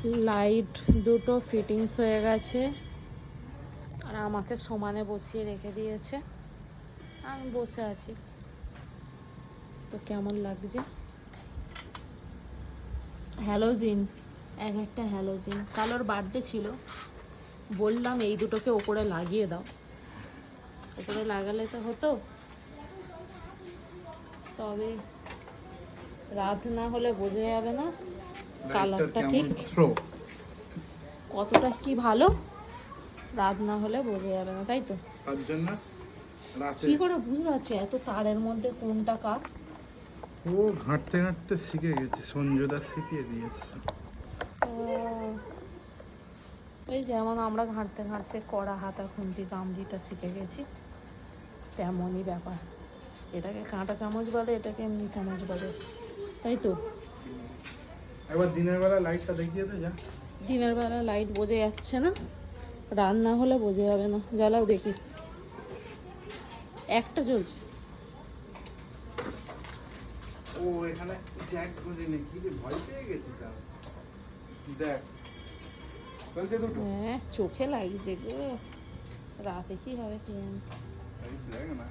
Light দুটো fittings হয়ে গেছে আর আমাকে সমানে বসিয়ে রেখে দিয়েছে, আমি বসে আছি। তো কেমন লাগছে? হ্যালোজিন, এক একটা হ্যালোজিন। কালোর বার্থডে ছিল, বললাম এই দুটোকে ওপরে লাগিয়ে দাও, ওপরে লাগালে তো হতো। তবে রাত না হলে বোঝা যাবে না কালারটা ঠিক কতটা কি ভালো, রাত না হলে বোঝা যাবে না, তাই তো? তার জন্য কি করে বুঝতে পারছো এত তারের মধ্যে কোনটা কার? ও ঘাঁটতে ঘাঁটতে শিখে গেছে, সঞ্জয়দা শিখিয়ে দিয়েছে। ওই যেমন আমরা ঘাঁটতে ঘাঁটতে কড়া হাতা খুন্তি গামলিটা শিখে গেছি, তেমনই ব্যাপার। এটাকে কাঁটা চামচ বলে, এটাকে এমনি চামচ বলে, তাই তো? একবার দিনের বেলা লাইটটা দেখিয়ে দে যা। দিনের বেলা লাইট বোঝা যাচ্ছে না, রাত না হলে বোঝা যাবে না। জ্বালাও দেখি, একটা জ্বলছে। ও এখানে জ্যাক খুঁজে নেই, কি রে ভয় পেয়ে গেছি তা। দেখ চলছে দুটো। হ্যাঁ চোখে লাগছে গো, রাতে কি হবে কি জানি। দেখ না,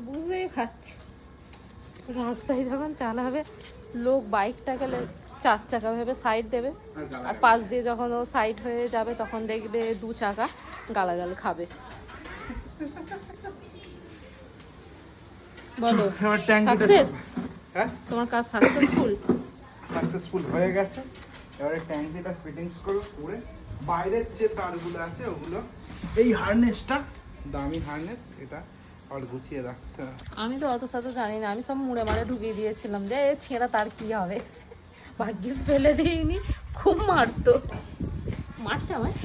বুঝতেই পারছি রাস্তায় যখন চালাবে লোক বাইকটা গেলে চার চাকা ভেবে সাইড দেবে, আর পাশ দিয়ে যখন ও সাইড হয়ে যাবে তখন দেখবে দু চাকা গালাগাল খাবে। বলো সাকসেস? হ্যাঁ তোমার কাজ সাকসেসফুল? সাকসেসফুল হয়ে গেছে। এবারে ট্যাঙ্কিটা ফিটিংস করবো করে, বাইরের যে তারগুলো আছে ওগুলো, এই হারনেসটা দামি হারনেস, এটা আর গুছিয়ে রাখতে হবে। আমি তো অত শত জানি না, আমি সব মুড়ে মারে ঢুকিয়ে দিয়েছিলাম যে ছেঁড়া তার কি হবে, ভাগ্যিস ফেলে দিইনি, খুব মারতো। মারতে আমায়?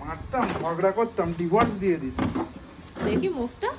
মারতাম, ঝগড়া করতাম, ডিভোর্স দিয়ে দিতাম। দেখি মুখটা,